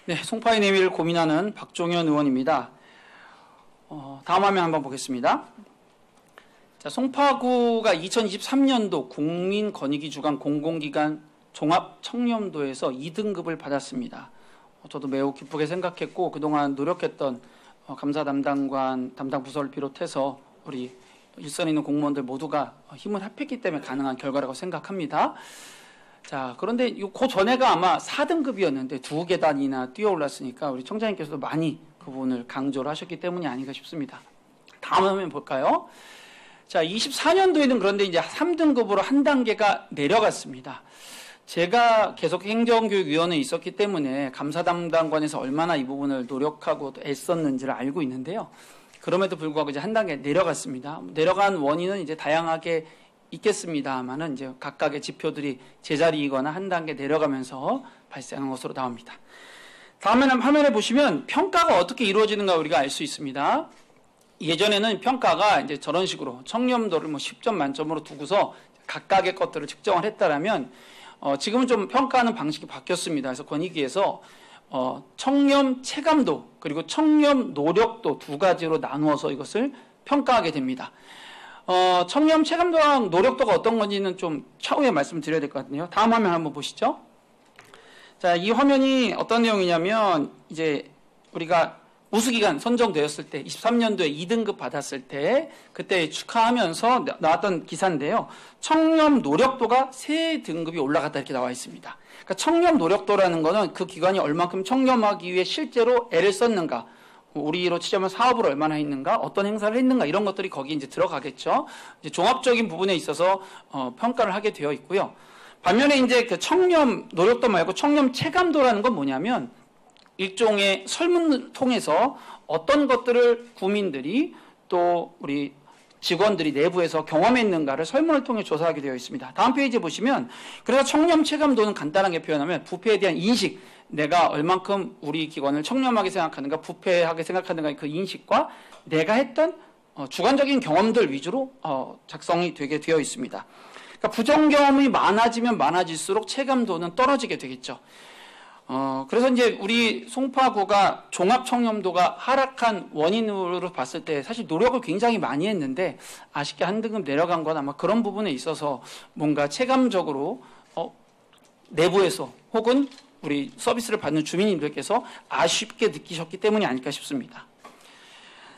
네, 송파의 내미를 고민하는 박종현 의원입니다. 다음 화면 한번 보겠습니다. 자, 송파구가 2023년도 국민권익위 주간 공공기관 종합청렴도에서 2등급을 받았습니다. 저도 매우 기쁘게 생각했고 그동안 노력했던 감사 담당관, 담당 부서를 비롯해서 우리 일선에 있는 공무원들 모두가 힘을 합했기 때문에 가능한 결과라고 생각합니다. 자, 그런데 그 전에가 아마 4등급이었는데 2계단이나 뛰어 올랐으니까 우리 청장님께서도 많이 그 부분을 강조를 하셨기 때문이 아닌가 싶습니다. 다음 화면 볼까요? 자, 24년도에는 그런데 이제 3등급으로 한 단계가 내려갔습니다. 제가 계속 행정교육위원회에 있었기 때문에 감사 담당관에서 얼마나 이 부분을 노력하고 애썼는지를 알고 있는데요. 그럼에도 불구하고 이제 한 단계 내려갔습니다. 내려간 원인은 이제 다양하게 있겠습니다만은 이제 각각의 지표들이 제자리이거나 한 단계 내려가면서 발생한 것으로 나옵니다. 다음 화면에 보시면 평가가 어떻게 이루어지는가 우리가 알 수 있습니다. 예전에는 평가가 이제 저런 식으로 청렴도를 10점 만점으로 두고서 각각의 것들을 측정을 했다라면 지금은 좀 평가하는 방식이 바뀌었습니다. 그래서 권익위에서 청렴 체감도 그리고 청렴 노력도 두 가지로 나누어서 이것을 평가하게 됩니다. 청렴 체감도와 노력도가 어떤 건지는 좀 차후에 말씀드려야 될 것 같네요. 다음 화면 한번 보시죠. 자, 이 화면이 어떤 내용이냐면 이제 우리가 우수기관 선정되었을 때 23년도에 2등급 받았을 때 그때 축하하면서 나왔던 기사인데요. 청렴 노력도가 3등급이 올라갔다 이렇게 나와 있습니다. 그러니까 청렴 노력도라는 거는 그 기관이 얼만큼 청렴하기 위해 실제로 애를 썼는가, 우리로 치자면 사업을 얼마나 했는가, 어떤 행사를 했는가 이런 것들이 거기 이제 들어가겠죠. 이제 종합적인 부분에 있어서 평가를 하게 되어 있고요. 반면에 이제 그 청렴 노력도 말고 청렴 체감도라는 건 뭐냐면 일종의 설문을 통해서 어떤 것들을 국민들이 또 우리 직원들이 내부에서 경험했는가를 설문을 통해 조사하게 되어 있습니다. 다음 페이지 보시면 그래서 청렴 체감도는 간단하게 표현하면 부패에 대한 인식, 내가 얼만큼 우리 기관을 청렴하게 생각하는가, 부패하게 생각하는가 그 인식과 내가 했던 주관적인 경험들 위주로 작성이 되게 되어 있습니다. 그러니까 부정 경험이 많아지면 많아질수록 체감도는 떨어지게 되겠죠. 그래서 이제 우리 송파구가 종합 청렴도가 하락한 원인으로 봤을 때 사실 노력을 굉장히 많이 했는데 아쉽게 한 등급 내려간 건 아마 그런 부분에 있어서 뭔가 체감적으로 내부에서 혹은 우리 서비스를 받는 주민님들께서 아쉽게 느끼셨기 때문이 아닐까 싶습니다.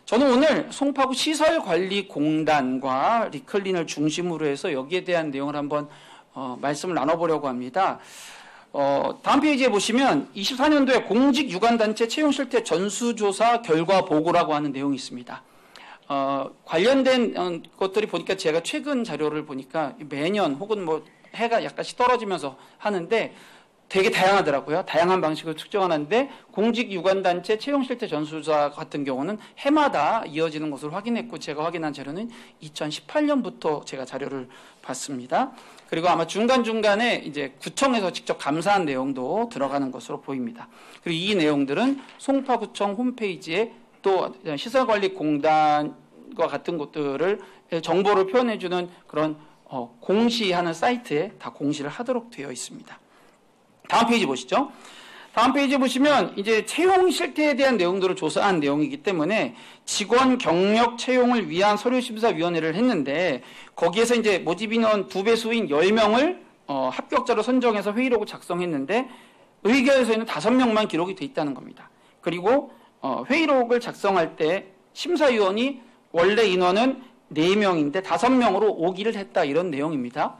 저는 오늘 송파구 시설관리공단과 리클린을 중심으로 해서 여기에 대한 내용을 한번 말씀을 나눠보려고 합니다. 다음 페이지에 보시면 24년도에 공직유관단체 채용실태 전수조사 결과 보고라고 하는 내용이 있습니다. 관련된 것들이 보니까 제가 최근 자료를 보니까 매년 혹은 뭐 해가 약간씩 떨어지면서 하는데 되게 다양하더라고요. 다양한 방식으로 측정하는데 공직유관단체 채용실태 전수조사 같은 경우는 해마다 이어지는 것으로 확인했고 제가 확인한 자료는 2018년부터 제가 자료를 봤습니다. 그리고 아마 중간중간에 이제 구청에서 직접 감사한 내용도 들어가는 것으로 보입니다. 그리고 이 내용들은 송파구청 홈페이지에 또 시설관리공단과 같은 곳들을 정보를 표현해주는 그런 공시하는 사이트에 다 공시를 하도록 되어 있습니다. 다음 페이지 보시죠. 다음 페이지 보시면 이제 채용 실태에 대한 내용들을 조사한 내용이기 때문에 직원 경력 채용을 위한 서류심사위원회를 했는데 거기에서 이제 모집 인원 2배수인 10명을 합격자로 선정해서 회의록을 작성했는데 의결서에는 5명만 기록이 돼 있다는 겁니다. 그리고 회의록을 작성할 때 심사위원이 원래 인원은 4명인데 5명으로 오기를 했다 이런 내용입니다.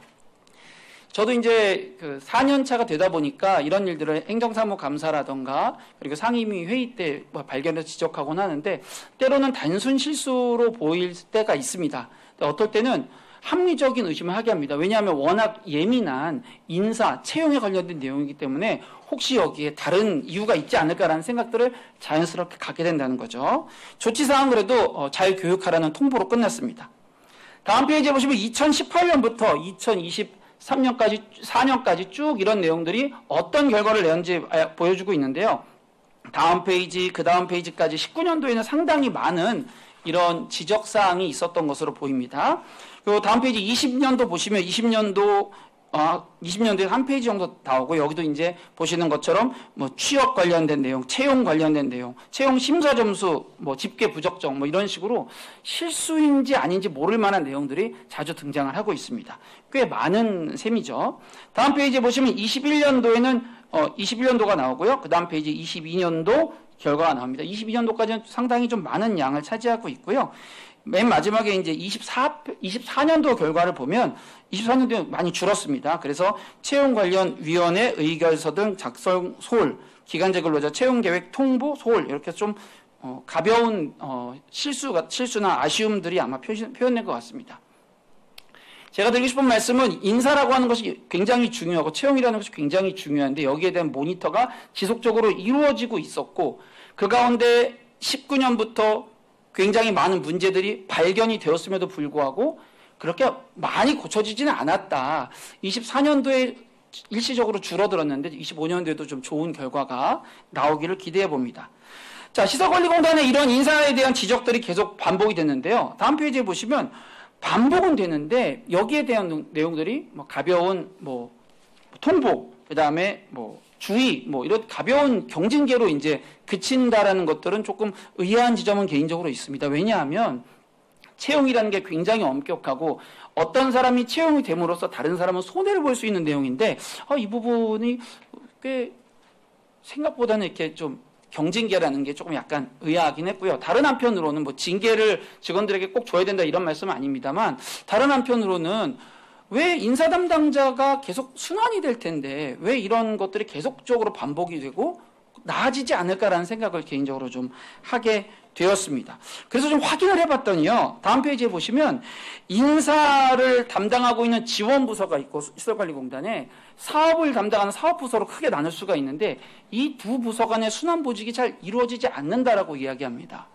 저도 이제 그 4년 차가 되다 보니까 이런 일들을 행정사무감사라던가 그리고 상임위 회의 때 발견해서 지적하곤 하는데 때로는 단순 실수로 보일 때가 있습니다. 어떨 때는 합리적인 의심을 하게 합니다. 왜냐하면 워낙 예민한 인사, 채용에 관련된 내용이기 때문에 혹시 여기에 다른 이유가 있지 않을까라는 생각들을 자연스럽게 갖게 된다는 거죠. 조치사항은 그래도 잘 교육하라는 통보로 끝났습니다. 다음 페이지에 보시면 2018년부터 2023년까지 4년까지 쭉 이런 내용들이 어떤 결과를 내는지 보여주고 있는데요. 다음 페이지, 그 다음 페이지까지 19년도에는 상당히 많은 이런 지적사항이 있었던 것으로 보입니다. 그리고 다음 페이지 20년도 보시면 20년도 20년도에 한 페이지 정도 나오고 여기도 이제 보시는 것처럼 뭐 취업 관련된 내용, 채용 관련된 내용, 채용 심사 점수, 뭐 집계 부적정 뭐 이런 식으로 실수인지 아닌지 모를 만한 내용들이 자주 등장을 하고 있습니다. 꽤 많은 셈이죠. 다음 페이지에 보시면 21년도에는 21년도가 나오고요. 그 다음 페이지 22년도 결과가 나옵니다. 22년도까지는 상당히 좀 많은 양을 차지하고 있고요. 맨 마지막에 이제 24년도 결과를 보면 24년도에 많이 줄었습니다. 그래서 채용 관련 위원회 의결서 등 작성 소홀, 기간제 근로자 채용 계획 통보 소홀 이렇게 좀 가벼운 실수나 아쉬움들이 아마 표현된 것 같습니다. 제가 드리고 싶은 말씀은 인사라고 하는 것이 굉장히 중요하고 채용이라는 것이 굉장히 중요한데 여기에 대한 모니터가 지속적으로 이루어지고 있었고 그 가운데 19년부터 굉장히 많은 문제들이 발견이 되었음에도 불구하고 그렇게 많이 고쳐지지는 않았다. 24년도에 일시적으로 줄어들었는데 25년도에도 좀 좋은 결과가 나오기를 기대해 봅니다. 자, 시설관리공단의 이런 인사에 대한 지적들이 계속 반복이 됐는데요. 다음 페이지에 보시면 반복은 되는데 여기에 대한 내용들이 뭐 가벼운 뭐 통보, 그다음에 뭐 주의, 뭐 이런 가벼운 경징계로 이제 그친다라는 것들은 조금 의아한 지점은 개인적으로 있습니다. 왜냐하면 채용이라는 게 굉장히 엄격하고 어떤 사람이 채용이 됨으로써 다른 사람은 손해를 볼 수 있는 내용인데 이 부분이 꽤 생각보다는 이렇게 좀 경징계라는 게 조금 약간 의아하긴 했고요. 다른 한편으로는 뭐 징계를 직원들에게 꼭 줘야 된다 이런 말씀은 아닙니다만 다른 한편으로는 왜 인사 담당자가 계속 순환이 될 텐데 왜 이런 것들이 계속적으로 반복이 되고 나아지지 않을까라는 생각을 개인적으로 좀 하게 되었습니다. 그래서 좀 확인을 해봤더니요. 다음 페이지에 보시면 인사를 담당하고 있는 지원부서가 있고 시설관리공단에 사업을 담당하는 사업부서로 크게 나눌 수가 있는데 이 두 부서 간의 순환 보직이 잘 이루어지지 않는다라고 이야기합니다.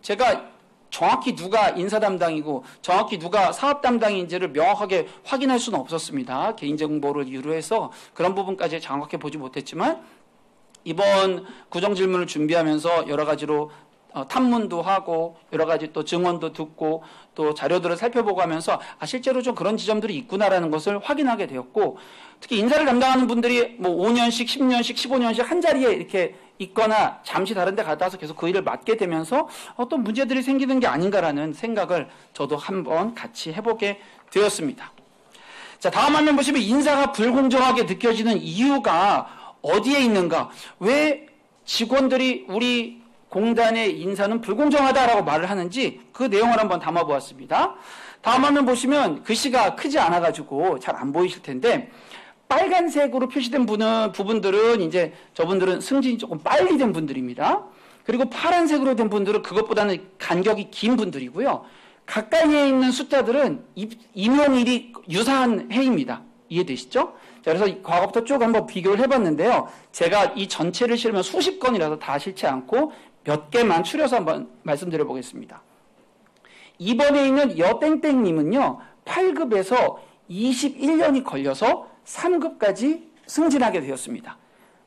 제가 정확히 누가 인사 담당이고 정확히 누가 사업 담당인지를 명확하게 확인할 수는 없었습니다. 개인정보를 이유로 해서 그런 부분까지 정확히 보지 못했지만 이번 구정질문을 준비하면서 여러 가지로 탐문도 하고 여러 가지 또 증언도 듣고 또 자료들을 살펴보고 하면서 실제로 좀 그런 지점들이 있구나라는 것을 확인하게 되었고 특히 인사를 담당하는 분들이 뭐 5년씩, 10년씩, 15년씩 한 자리에 이렇게 있거나 잠시 다른 데 갔다 와서 계속 그 일을 맡게 되면서 어떤 문제들이 생기는 게 아닌가라는 생각을 저도 한번 같이 해보게 되었습니다. 자, 다음 화면 보시면 인사가 불공정하게 느껴지는 이유가 어디에 있는가? 왜 직원들이 우리 공단의 인사는 불공정하다라고 말을 하는지 그 내용을 한번 담아보았습니다. 다음 화면 보시면 글씨가 크지 않아가지고 잘 안 보이실 텐데 빨간색으로 표시된 부분들은 이제 저분들은 승진이 조금 빨리 된 분들입니다. 그리고 파란색으로 된 분들은 그것보다는 간격이 긴 분들이고요. 가까이에 있는 숫자들은 임용일이 유사한 해입니다. 이해되시죠? 자, 그래서 과거부터 쭉 한번 비교를 해봤는데요. 제가 이 전체를 실으면 수십 건이라서 다 싫지 않고 몇 개만 추려서 한번 말씀드려 보겠습니다. 이번에 있는 여땡땡님은요. 8급에서 21년이 걸려서 3급까지 승진하게 되었습니다.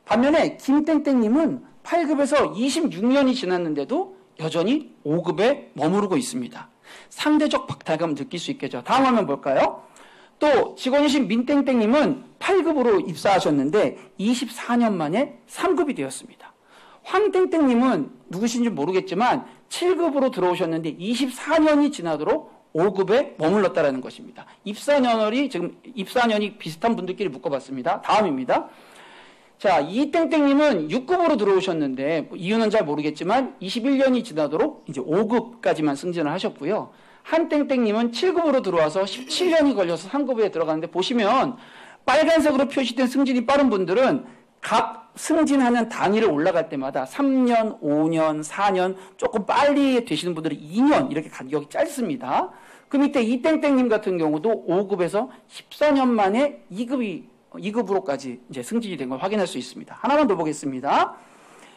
반면에 김땡땡님은 8급에서 26년이 지났는데도 여전히 5급에 머무르고 있습니다. 상대적 박탈감 느낄 수 있겠죠. 다음 화면 볼까요? 또 직원이신 민땡땡님은 8급으로 입사하셨는데 24년 만에 3급이 되었습니다. 황땡땡님은 누구신지 모르겠지만 7급으로 들어오셨는데 24년이 지나도록 5급에 머물렀다는 것입니다. 입사년이 비슷한 분들끼리 묶어봤습니다. 다음입니다. 자, 이땡땡님은 6급으로 들어오셨는데 이유는 잘 모르겠지만 21년이 지나도록 이제 5급까지만 승진을 하셨고요. 한땡땡님은 7급으로 들어와서 17년이 걸려서 3급에 들어가는데 보시면 빨간색으로 표시된 승진이 빠른 분들은 각 승진하는 단위를 올라갈 때마다 3년, 5년, 4년 조금 빨리 되시는 분들이 2년 이렇게 간격이 짧습니다. 그 밑에 이땡땡님 같은 경우도 5급에서 14년 만에 2급으로까지 이제 승진이 된 걸 확인할 수 있습니다. 하나만 더 보겠습니다.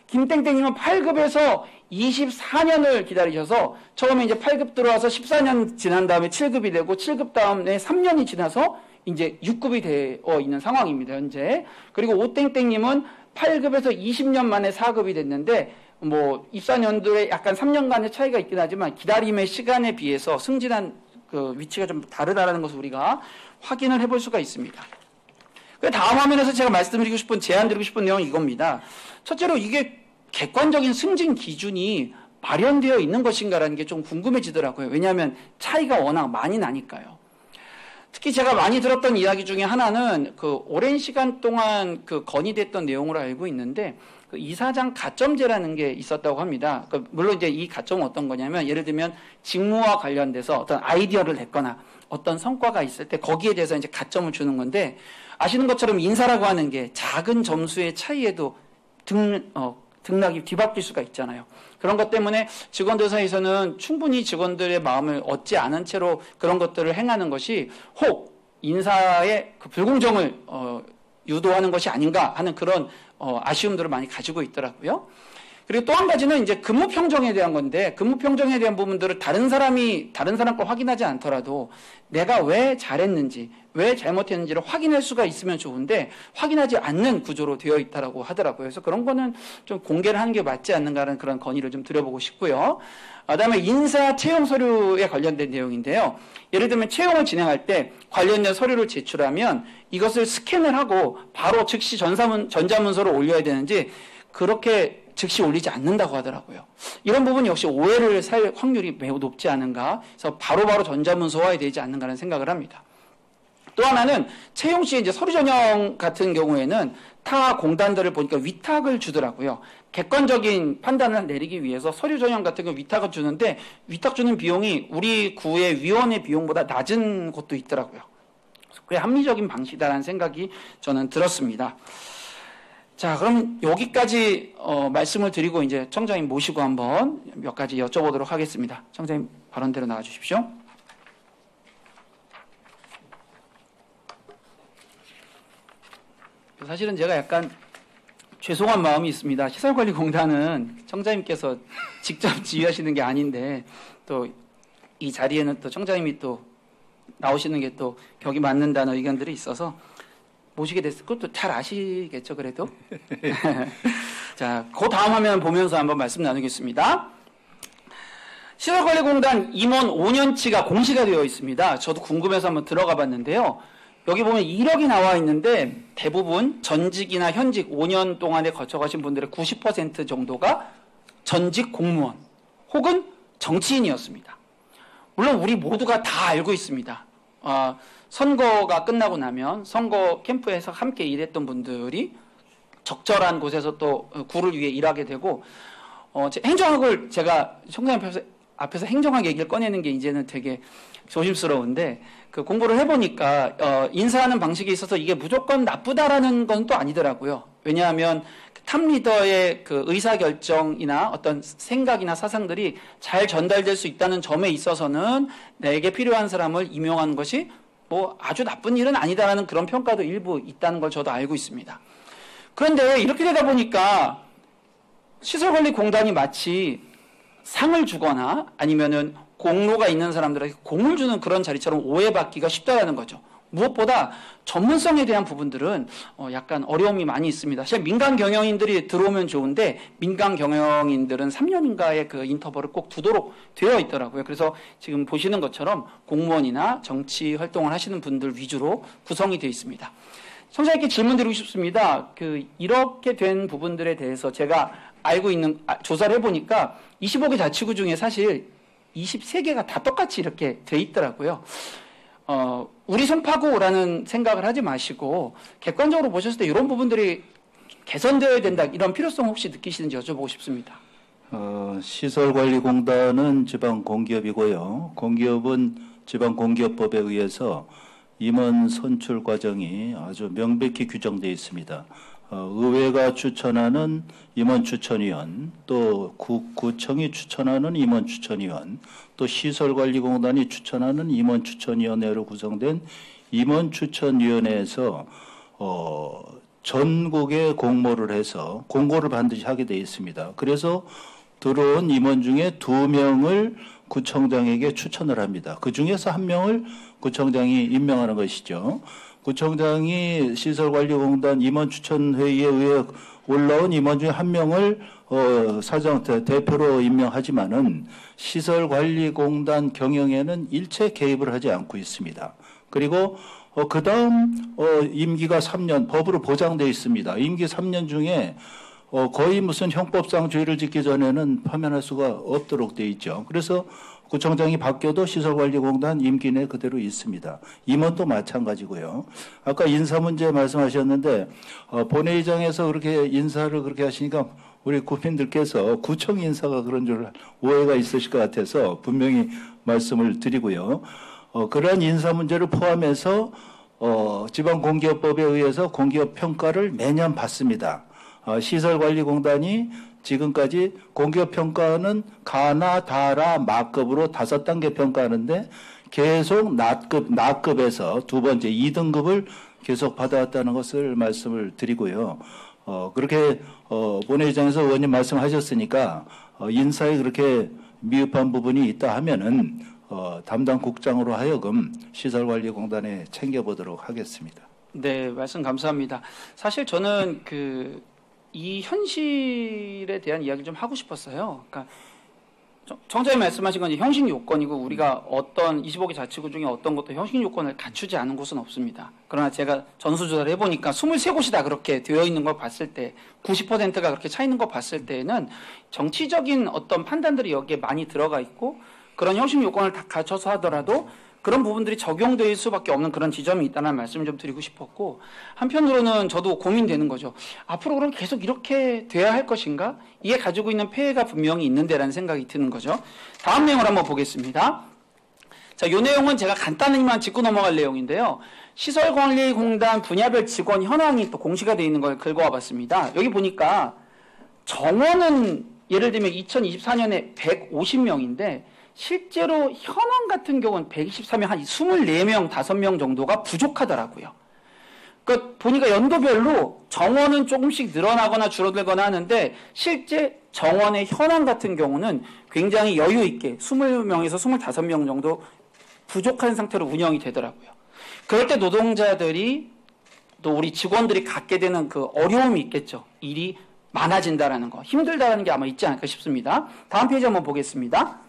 김땡땡님은 8급에서 24년을 기다리셔서 처음에 이제 8급 들어와서 14년 지난 다음에 7급이 되고 7급 다음에 3년이 지나서 이제 6급이 되어 있는 상황입니다, 현재. 그리고 오땡땡님은 8급에서 20년 만에 4급이 됐는데 뭐 입사년도에 약간 3년간의 차이가 있긴 하지만 기다림의 시간에 비해서 승진한 그 위치가 좀 다르다라는 것을 우리가 확인을 해볼 수가 있습니다. 그 다음 화면에서 제가 말씀드리고 싶은 제안드리고 싶은 내용은 이겁니다. 첫째로 이게 객관적인 승진 기준이 마련되어 있는 것인가라는 게 좀 궁금해지더라고요. 왜냐하면 차이가 워낙 많이 나니까요. 특히 제가 많이 들었던 이야기 중에 하나는 그 오랜 시간 동안 그 건의됐던 내용으로 알고 있는데 그 이사장 가점제라는 게 있었다고 합니다. 물론 이제 이 가점은 어떤 거냐면 예를 들면 직무와 관련돼서 어떤 아이디어를 냈거나 어떤 성과가 있을 때 거기에 대해서 이제 가점을 주는 건데 아시는 것처럼 인사라고 하는 게 작은 점수의 차이에도 등락이 뒤바뀔 수가 있잖아요. 그런 것 때문에 직원들 사이에서는 충분히 직원들의 마음을 얻지 않은 채로 그런 것들을 행하는 것이 혹 인사의 그 불공정을 유도하는 것이 아닌가 하는 그런 아쉬움들을 많이 가지고 있더라고요. 그리고 또 한 가지는 이제 근무 평정에 대한 건데 근무 평정에 대한 부분들을 다른 사람 거 확인하지 않더라도 내가 왜 잘했는지 왜 잘못했는지를 확인할 수가 있으면 좋은데 확인하지 않는 구조로 되어 있다라고 하더라고요. 그래서 그런 거는 좀 공개를 하는 게 맞지 않는가라는 그런 건의를 좀 드려보고 싶고요. 그다음에 인사 채용 서류에 관련된 내용인데요. 예를 들면 채용을 진행할 때 관련된 서류를 제출하면 이것을 스캔을 하고 바로 즉시 전자문서로 올려야 되는지 그렇게 즉시 올리지 않는다고 하더라고요. 이런 부분 역시 오해를 살 확률이 매우 높지 않은가. 그래서 바로바로 전자문서화해야 되지 않는가라는 생각을 합니다. 또 하나는 채용 시에 이제 서류 전형 같은 경우에는 타 공단들을 보니까 위탁을 주더라고요. 객관적인 판단을 내리기 위해서 서류 전형 같은 경우 위탁을 주는데 위탁 주는 비용이 우리 구의 위원회 비용보다 낮은 곳도 있더라고요. 꽤 합리적인 방식이다라는 생각이 저는 들었습니다. 자, 그럼 여기까지 말씀을 드리고 이제 청장님 모시고 한번 몇 가지 여쭤보도록 하겠습니다. 청장님 발언대로 나와 주십시오. 사실은 제가 약간 죄송한 마음이 있습니다. 시설관리공단은 청장님께서 직접 지휘하시는 게 아닌데 또 이 자리에는 또 청장님이 또 나오시는 게 또 격이 맞는다는 의견들이 있어서 모시게 됐을 것도 잘 아시겠죠, 그래도? 자, 그 다음 화면 보면서 한번 말씀 나누겠습니다. 시설관리공단 임원 5년치가 공시가 되어 있습니다. 저도 궁금해서 한번 들어가 봤는데요. 여기 보면 이력이 나와 있는데 대부분 전직이나 현직 5년 동안에 거쳐가신 분들의 90% 정도가 전직 공무원 혹은 정치인이었습니다. 물론 우리 모두가 다 알고 있습니다. 선거가 끝나고 나면 선거 캠프에서 함께 일했던 분들이 적절한 곳에서 또 구를 위해 일하게 되고 행정학을 제가 청장님 앞에서 행정학 얘기를 꺼내는 게 이제는 되게 조심스러운데 그 공부를 해보니까 인사하는 방식에 있어서 이게 무조건 나쁘다라는 건 또 아니더라고요. 왜냐하면 탑 리더의 그 의사결정이나 어떤 생각이나 사상들이 잘 전달될 수 있다는 점에 있어서는 내게 필요한 사람을 임용하는 것이 뭐 아주 나쁜 일은 아니다라는 그런 평가도 일부 있다는 걸 저도 알고 있습니다. 그런데 이렇게 되다 보니까 시설관리공단이 마치 상을 주거나 아니면은 공로가 있는 사람들에게 공을 주는 그런 자리처럼 오해받기가 쉽다라는 거죠. 무엇보다 전문성에 대한 부분들은 약간 어려움이 많이 있습니다. 사실 민간 경영인들이 들어오면 좋은데 민간 경영인들은 3년인가의 그 인터벌을 꼭 두도록 되어 있더라고요. 그래서 지금 보시는 것처럼 공무원이나 정치 활동을 하시는 분들 위주로 구성이 되어 있습니다. 청장님께 질문 드리고 싶습니다. 이렇게 된 부분들에 대해서 제가 알고 있는 조사를 해보니까 25개 자치구 중에 사실 23개가 다 똑같이 이렇게 돼 있더라고요. 우리 송파구라는 생각을 하지 마시고 객관적으로 보셨을 때 이런 부분들이 개선되어야 된다 이런 필요성 혹시 느끼시는지 여쭤보고 싶습니다. 시설관리공단은 지방공기업이고요. 공기업은 지방공기업법에 의해서 임원 선출 과정이 아주 명백히 규정되어 있습니다. 의회가 추천하는 임원 추천위원, 또 구청이 추천하는 임원 추천위원, 또 시설관리공단이 추천하는 임원 추천위원회로 구성된 임원 추천위원회에서 전국에 공모를 해서 공고를 반드시 하게 되어 있습니다. 그래서 들어온 임원 중에 2명을 구청장에게 추천을 합니다. 그 중에서 1명을 구청장이 임명하는 것이죠. 구청장이 시설관리공단 임원 추천회의에 의해 올라온 임원 중에 한 명을 사장 대표로 임명하지만은 시설관리공단 경영에는 일체 개입을 하지 않고 있습니다. 그리고 그다음 임기가 3년 법으로 보장되어 있습니다. 임기 3년 중에 거의 무슨 형법상 죄를 짓기 전에는 파면할 수가 없도록 되어 있죠. 그래서 구청장이 바뀌어도 시설관리공단 임기 내 그대로 있습니다. 임원도 마찬가지고요. 아까 인사 문제 말씀하셨는데 본회의장에서 그렇게 인사를 그렇게 하시니까 우리 국민들께서 구청 인사가 그런 줄 오해가 있으실 것 같아서 분명히 말씀을 드리고요. 그러한 인사 문제를 포함해서 지방공기업법에 의해서 공기업 평가를 매년 받습니다. 시설관리공단이 지금까지 공기업 평가는 가나, 다라, 마급으로 5단계 평가하는데 계속 나급에서 두 번째 2등급을 계속 받아왔다는 것을 말씀을 드리고요. 그렇게 본회의장에서 의원님 말씀하셨으니까 인사에 그렇게 미흡한 부분이 있다 하면은 담당 국장으로 하여금 시설관리공단에 챙겨보도록 하겠습니다. 네, 말씀 감사합니다. 사실 저는 이 현실에 대한 이야기를 좀 하고 싶었어요. 그러니까 청장님 말씀하신 건 이제 형식 요건이고 우리가 어떤 25개 자치구 중에 어떤 것도 형식 요건을 갖추지 않은 곳은 없습니다. 그러나 제가 전수조사를 해보니까 23곳이 다 그렇게 되어 있는 걸 봤을 때 90%가 그렇게 차 있는 걸 봤을 때에는 정치적인 어떤 판단들이 여기에 많이 들어가 있고 그런 형식 요건을 다 갖춰서 하더라도 그런 부분들이 적용될 수밖에 없는 그런 지점이 있다는 말씀을 좀 드리고 싶었고 한편으로는 저도 고민되는 거죠. 앞으로 그럼 계속 이렇게 돼야 할 것인가? 이게 가지고 있는 폐해가 분명히 있는데라는 생각이 드는 거죠. 다음 내용을 한번 보겠습니다. 자, 이 내용은 제가 간단히만 짚고 넘어갈 내용인데요. 시설관리공단 분야별 직원 현황이 또 공시가 되어 있는 걸 긁어와 봤습니다. 여기 보니까 정원은 예를 들면 2024년에 150명인데 실제로 현황 같은 경우는 123명, 한 24명, 5명 정도가 부족하더라고요. 그러니까 보니까 연도별로 정원은 조금씩 늘어나거나 줄어들거나 하는데 실제 정원의 현황 같은 경우는 굉장히 여유 있게 20명에서 25명 정도 부족한 상태로 운영이 되더라고요. 그럴 때 노동자들이 또 우리 직원들이 갖게 되는 그 어려움이 있겠죠. 일이 많아진다라는 거, 힘들다라는 게 아마 있지 않을까 싶습니다. 다음 페이지 한번 보겠습니다.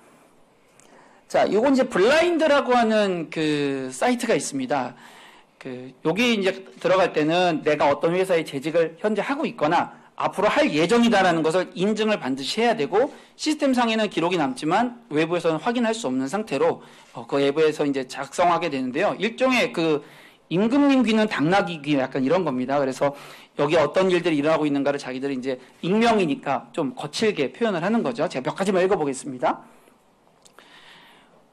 자, 요건 이제 블라인드라고 하는 그 사이트가 있습니다. 여기 이제 들어갈 때는 내가 어떤 회사에 재직을 현재 하고 있거나 앞으로 할 예정이다라는 것을 인증을 반드시 해야 되고 시스템상에는 기록이 남지만 외부에서는 확인할 수 없는 상태로 그 외부에서 이제 작성하게 되는데요. 일종의 임금님 귀는 당나귀 귀 약간 이런 겁니다. 그래서 여기 어떤 일들이 일어나고 있는가를 자기들이 이제 익명이니까 좀 거칠게 표현을 하는 거죠. 제가 몇 가지만 읽어보겠습니다.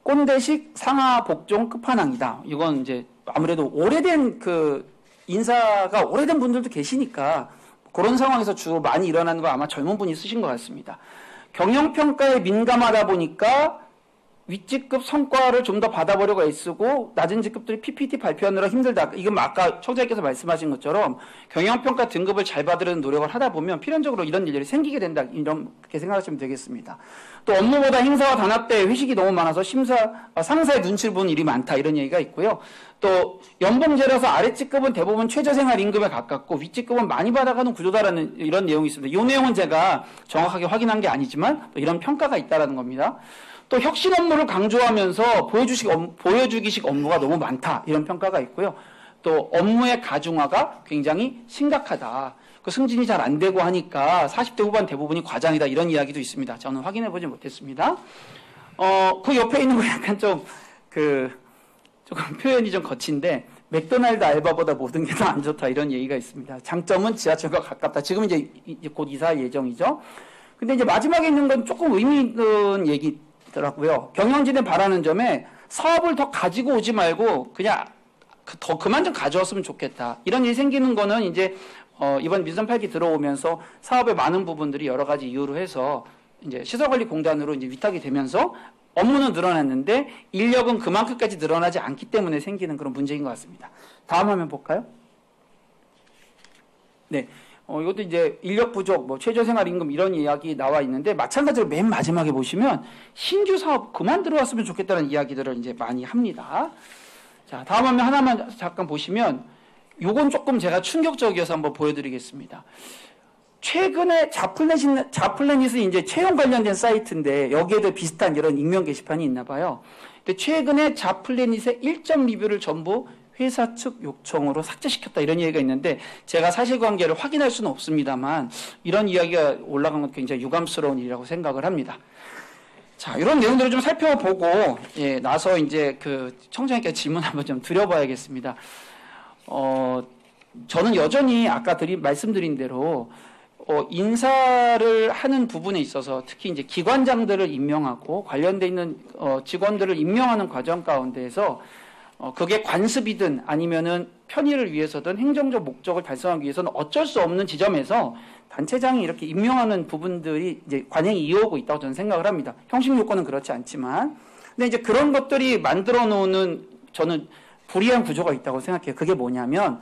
꼰대식 상하 복종 끝판왕이다. 이건 이제 아무래도 오래된 인사가 오래된 분들도 계시니까 그런 상황에서 주로 많이 일어나는 거 아마 젊은 분이 쓰신 것 같습니다. 경영평가에 민감하다 보니까 윗직급 성과를 좀 더 받아보려고 애쓰고 낮은 직급들이 PPT 발표하느라 힘들다. 이건 아까 청장님께서 말씀하신 것처럼 경영평가 등급을 잘 받으려는 노력을 하다 보면 필연적으로 이런 일들이 생기게 된다. 이렇게 생각하시면 되겠습니다. 또 업무보다 행사와 단합 때 회식이 너무 많아서 상사의 눈치를 보는 일이 많다. 이런 얘기가 있고요. 또 연봉제라서 아랫직급은 대부분 최저생활 임금에 가깝고 윗직급은 많이 받아가는 구조다라는 이런 내용이 있습니다. 이 내용은 제가 정확하게 확인한 게 아니지만 또 이런 평가가 있다라는 겁니다. 또 혁신 업무를 강조하면서 보여주기식 업무가 너무 많다. 이런 평가가 있고요. 또 업무의 가중화가 굉장히 심각하다. 승진이 잘 안 되고 하니까 40대 후반 대부분이 과장이다. 이런 이야기도 있습니다. 저는 확인해보지 못했습니다. 그 옆에 있는 거 약간 조금 표현이 좀 거친데 맥도날드 알바보다 모든 게 더 안 좋다. 이런 얘기가 있습니다. 장점은 지하철과 가깝다. 지금 이제 곧 이사할 예정이죠. 근데 이제 마지막에 있는 건 조금 의미 있는 얘기 더라고요. 경영진에 바라는 점에 사업을 더 가지고 오지 말고 그냥 더 그만 좀 가져왔으면 좋겠다. 이런 일이 생기는 거는 이제 이번 민선 8기 들어오면서 사업의 많은 부분들이 여러 가지 이유로 해서 이제 시설관리공단으로 이제 위탁이 되면서 업무는 늘어났는데 인력은 그만큼까지 늘어나지 않기 때문에 생기는 그런 문제인 것 같습니다. 다음 화면 볼까요? 네. 이것도 이제 인력 부족, 최저생활임금 이런 이야기 나와 있는데 마찬가지로 맨 마지막에 보시면 신규 사업 그만 들어왔으면 좋겠다는 이야기들을 이제 많이 합니다. 자, 다음 화면 하나만 잠깐 보시면 요건 조금 제가 충격적이어서 한번 보여드리겠습니다. 최근에 자플래닛은 이제 채용 관련된 사이트인데 여기에도 비슷한 이런 익명 게시판이 있나 봐요. 근데 최근에 자플래닛의 1점 리뷰를 전부 회사 측 요청으로 삭제시켰다 이런 얘기가 있는데 제가 사실관계를 확인할 수는 없습니다만 이런 이야기가 올라간 건 굉장히 유감스러운 일이라고 생각을 합니다. 자, 이런 내용들을 좀 살펴보고 나서 이제 그 청장님께 질문 한번 좀 드려봐야겠습니다. 저는 여전히 아까 말씀드린 대로 인사를 하는 부분에 있어서 특히 이제 기관장들을 임명하고 관련돼 있는 직원들을 임명하는 과정 가운데에서 그게 관습이든 아니면은 편의를 위해서든 행정적 목적을 달성하기 위해서는 어쩔 수 없는 지점에서 단체장이 이렇게 임명하는 부분들이 이제 관행이 이어오고 있다고 저는 생각을 합니다. 형식 요건은 그렇지 않지만, 근데 이제 그런 것들이 만들어 놓는 저는 불이한 구조가 있다고 생각해요. 그게 뭐냐면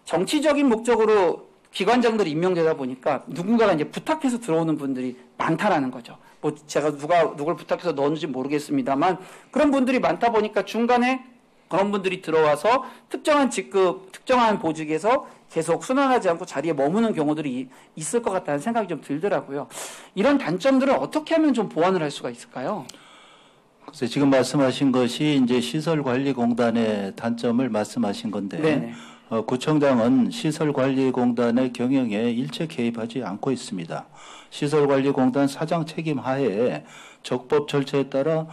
정치적인 목적으로 기관장들이 임명되다 보니까 누군가가 이제 부탁해서 들어오는 분들이 많다라는 거죠. 뭐 제가 누굴 부탁해서 넣었는지 모르겠습니다만 그런 분들이 많다 보니까 중간에 그런 분들이 들어와서 특정한 직급, 특정한 보직에서 계속 순환하지 않고 자리에 머무는 경우들이 있을 것 같다는 생각이 좀 들더라고요. 이런 단점들을 어떻게 하면 좀 보완을 할 수가 있을까요? 글쎄, 지금 말씀하신 것이 이제 시설관리공단의 단점을 말씀하신 건데, 네네. 구청장은 시설관리공단의 경영에 일체 개입하지 않고 있습니다. 시설관리공단 사장 책임 하에 적법 절차에 따라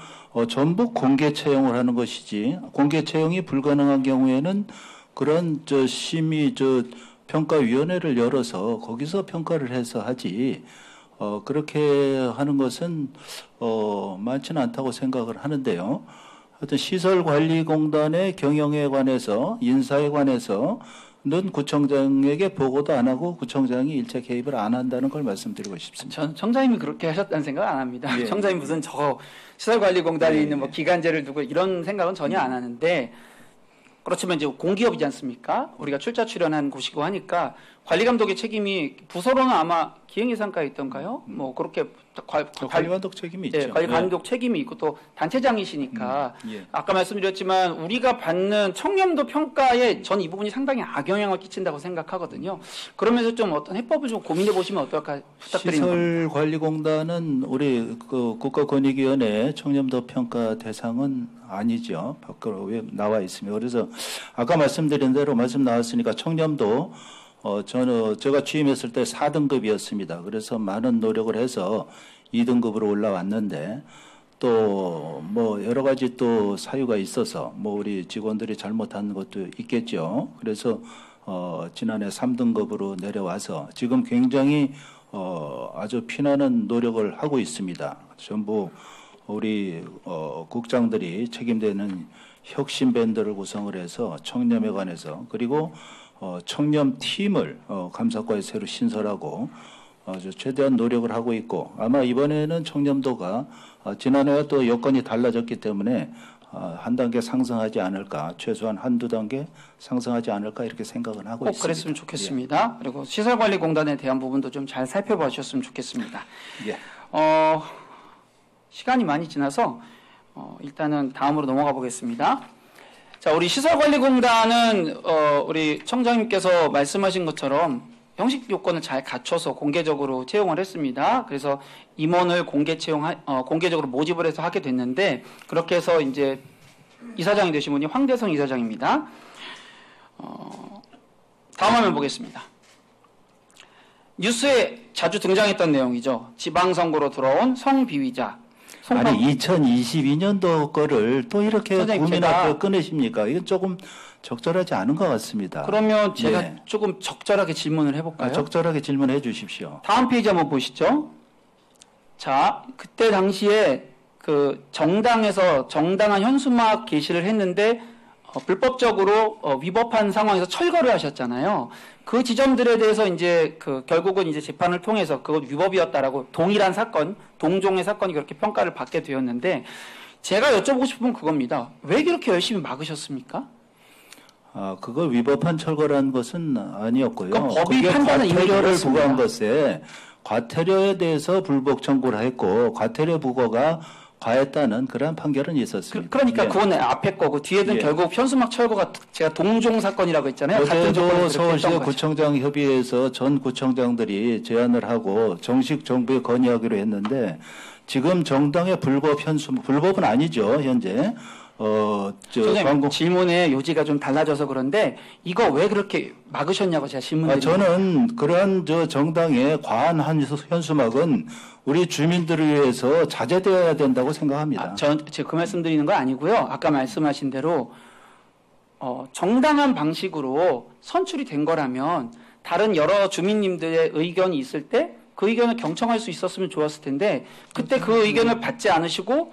전부 공개 채용을 하는 것이지, 공개 채용이 불가능한 경우에는 그런 심의 평가위원회를 열어서 거기서 평가를 해서 하지, 그렇게 하는 것은 많지는 않다고 생각을 하는데요. 하여튼 시설관리공단의 경영에 관해서, 인사에 관해서는 구청장에게 보고도 안 하고 구청장이 일체 개입을 안 한다는 걸 말씀드리고 싶습니다. 전 청장님이 그렇게 하셨다는 생각 안 합니다. 예. 청장님 무슨 시설관리공단에 예. 있는 뭐 기간제를 두고 이런 생각은 전혀 안 하는데, 그렇지만 이제 공기업이지 않습니까? 우리가 출자 출연한 곳이고 하니까 관리감독의 책임이 부서로는 아마 기획예산과에 있던가요? 뭐 그렇게 관리감독 책임이 있죠. 네, 관리감독 책임이 있고 또 단체장이시니까 예. 아까 말씀드렸지만 우리가 받는 청렴도 평가에 전 이 부분이 상당히 악영향을 끼친다고 생각하거든요. 그러면서 좀 어떤 해법을 좀 고민해 보시면 어떨까 부탁드리는 겁니다. 시설관리공단은 우리 그 국가권익위원회 청렴도 평가 대상은 아니죠. 밖으로 왜 나와 있습니다. 그래서 아까 말씀드린 대로 말씀 나왔으니까 청렴도 제가 취임했을 때 4등급이었습니다. 그래서 많은 노력을 해서 2등급으로 올라왔는데 또 뭐 여러 가지 또 사유가 있어서 뭐 우리 직원들이 잘못한 것도 있겠죠. 그래서 지난해 3등급으로 내려와서 지금 굉장히 아주 피나는 노력을 하고 있습니다. 전부 우리 국장들이 책임되는 혁신밴드를 구성을 해서 청렴에 관해서 그리고 청렴팀을 감사과에 새로 신설하고 최대한 노력을 하고 있고 아마 이번에는 청렴도가 지난해와 또 여건이 달라졌기 때문에 한 단계 상승하지 않을까, 최소한 한두 단계 상승하지 않을까 이렇게 생각은 하고 꼭 있습니다. 그랬으면 좋겠습니다. 예. 그리고 시설관리공단에 대한 부분도 좀 잘 살펴봐 주셨으면 좋겠습니다. 예. 시간이 많이 지나서 일단은 다음으로 넘어가 보겠습니다. 자, 우리 시설관리공단은 우리 청장님께서 말씀하신 것처럼 형식 요건을 잘 갖춰서 공개적으로 채용을 했습니다. 그래서 임원을 공개적으로 모집을 해서 하게 됐는데 그렇게 해서 이제 이사장이 되신 분이 황대성 이사장입니다. 다음 화면 보겠습니다. 뉴스에 자주 등장했던 내용이죠. 지방선거로 들어온 성비위자. 아니 2022년도 거를 또 이렇게 선생님, 국민 제가 앞에 꺼내십니까? 이건 조금 적절하지 않은 것 같습니다. 그러면 제가 네. 조금 적절하게 질문을 해볼까요? 적절하게 질문해 주십시오. 다음 페이지 한번 보시죠. 자, 그때 당시에 그 정당에서 정당한 현수막 게시를 했는데 불법적으로 위법한 상황에서 철거를 하셨잖아요. 그 지점들에 대해서 이제 결국은 이제 재판을 통해서 그것 위법이었다라고 동일한 사건, 동종의 사건이 그렇게 평가를 받게 되었는데 제가 여쭤보고 싶은 건 그겁니다. 왜 그렇게 열심히 막으셨습니까? 그거 위법한 철거란 것은 아니었고요. 그러니까 법이 그게 판단은 이미 과태료를 내렸습니다. 부과한 것에 과태료에 대해서 불복 청구를 했고 과태료 부과가 과했다는 그러한 판결은 있었습니다. 그러니까 예. 그건 앞에 거고 뒤에는 예. 결국 현수막 철거가 제가 동종 사건이라고 했잖아요. 같은 조건에서 어제도 그렇게 서울시 했던 거죠. 구청장 협의회에서 전 구청장들이 제안을 하고 정식 정부에 건의하기로 했는데 지금 정당의 불법은 아니죠 현재. 선생님, 질문의 요지가 좀 달라져서 그런데 이거 왜 그렇게 막으셨냐고 제가 질문드린 저는 그러한 정당의 과한 현수막은 우리 주민들을 위해서 자제되어야 된다고 생각합니다. 제가 그 말씀 드리는 건 아니고요. 아까 말씀하신 대로 정당한 방식으로 선출이 된 거라면 다른 여러 주민님들의 의견이 있을 때 그 의견을 경청할 수 있었으면 좋았을 텐데 그때 그 의견을 받지 않으시고